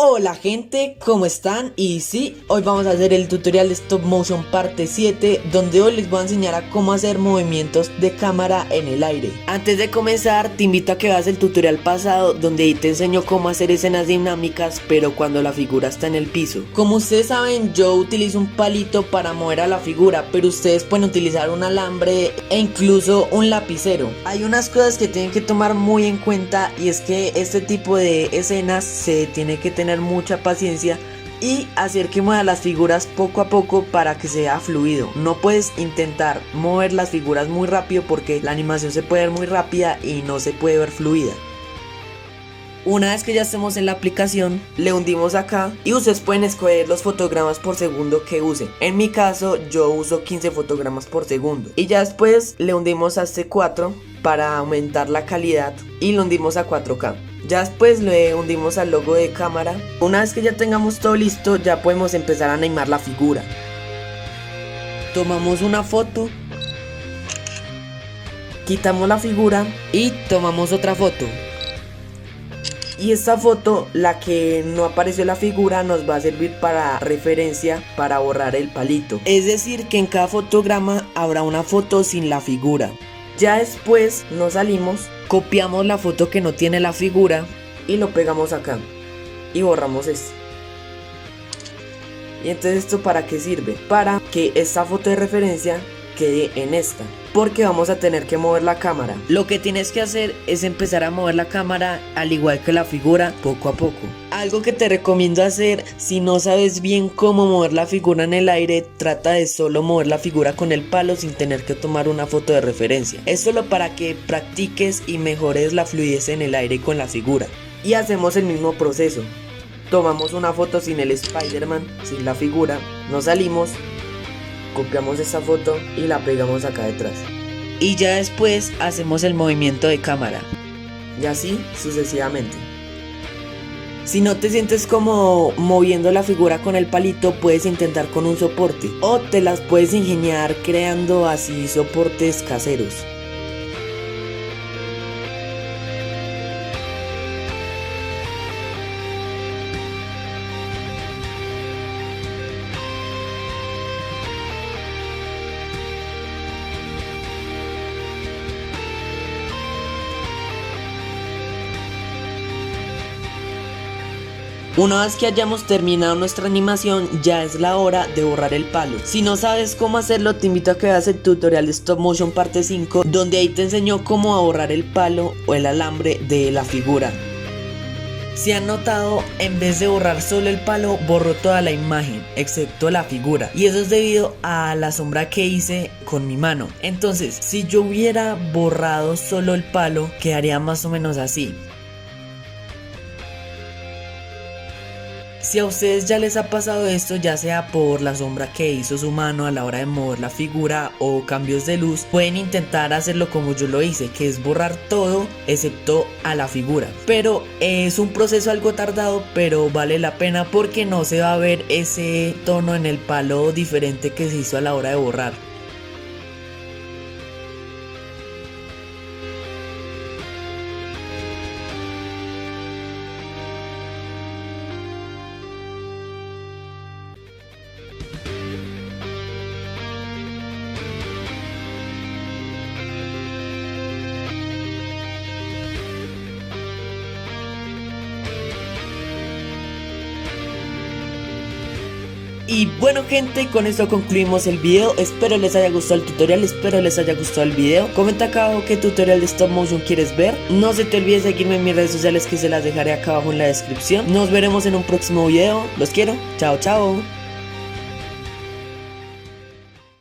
Hola gente, ¿cómo están? Y sí, hoy vamos a hacer el tutorial de Stop Motion parte 7, donde hoy les voy a enseñar a cómo hacer movimientos de cámara en el aire. Antes de comenzar, te invito a que veas el tutorial pasado, donde ahí te enseño cómo hacer escenas dinámicas, pero cuando la figura está en el piso. Como ustedes saben, yo utilizo un palito para mover a la figura, pero ustedes pueden utilizar un alambre e incluso un lapicero. Hay unas cosas que tienen que tomar muy en cuenta, y es que este tipo de escenas se tiene que tener mucha paciencia y hacer que mueva las figuras poco a poco para que sea fluido. No puedes intentar mover las figuras muy rápido porque la animación se puede ver muy rápida y no se puede ver fluida. Una vez que ya estemos en la aplicación, le hundimos acá y ustedes pueden escoger los fotogramas por segundo que usen. En mi caso, yo uso 15 fotogramas por segundo. Y ya después le hundimos a este 4 para aumentar la calidad y lo hundimos a 4K. Ya después le hundimos al logo de cámara. Una vez que ya tengamos todo listo, ya podemos empezar a animar la figura. Tomamos una foto, quitamos la figura y tomamos otra foto. Y esta foto, la que no apareció la figura, nos va a servir para referencia para borrar el palito. Es decir, que en cada fotograma habrá una foto sin la figura. Ya después nos salimos, copiamos la foto que no tiene la figura y lo pegamos acá y borramos esto. Y entonces, ¿esto para qué sirve? Para que esta foto de referencia quede en esta, porque vamos a tener que mover la cámara. Lo que tienes que hacer es empezar a mover la cámara al igual que la figura, poco a poco. Algo que te recomiendo hacer, si no sabes bien cómo mover la figura en el aire, trata de solo mover la figura con el palo sin tener que tomar una foto de referencia. Es solo para que practiques y mejores la fluidez en el aire con la figura. Y hacemos el mismo proceso. Tomamos una foto sin el Spider-Man, sin la figura, nos salimos, copiamos esta foto y la pegamos acá detrás. Y ya después hacemos el movimiento de cámara. Y así sucesivamente. Si no te sientes como moviendo la figura con el palito, puedes intentar con un soporte. O te las puedes ingeniar creando así soportes caseros. Una vez que hayamos terminado nuestra animación, ya es la hora de borrar el palo. Si no sabes cómo hacerlo, te invito a que veas el tutorial de Stop Motion parte 5, donde ahí te enseño cómo borrar el palo o el alambre de la figura. Si han notado, en vez de borrar solo el palo, borró toda la imagen, excepto la figura. Y eso es debido a la sombra que hice con mi mano. Entonces, si yo hubiera borrado solo el palo, quedaría más o menos así. Si a ustedes ya les ha pasado esto, ya sea por la sombra que hizo su mano a la hora de mover la figura o cambios de luz, pueden intentar hacerlo como yo lo hice, que es borrar todo excepto a la figura. Pero es un proceso algo tardado, pero vale la pena porque no se va a ver ese tono en el palo diferente que se hizo a la hora de borrar. Y bueno gente, con esto concluimos el video. Espero les haya gustado el tutorial, espero les haya gustado el video. Comenta acá abajo qué tutorial de Stop Motion quieres ver. No se te olvide seguirme en mis redes sociales, que se las dejaré acá abajo en la descripción. Nos veremos en un próximo video. Los quiero, chao chao.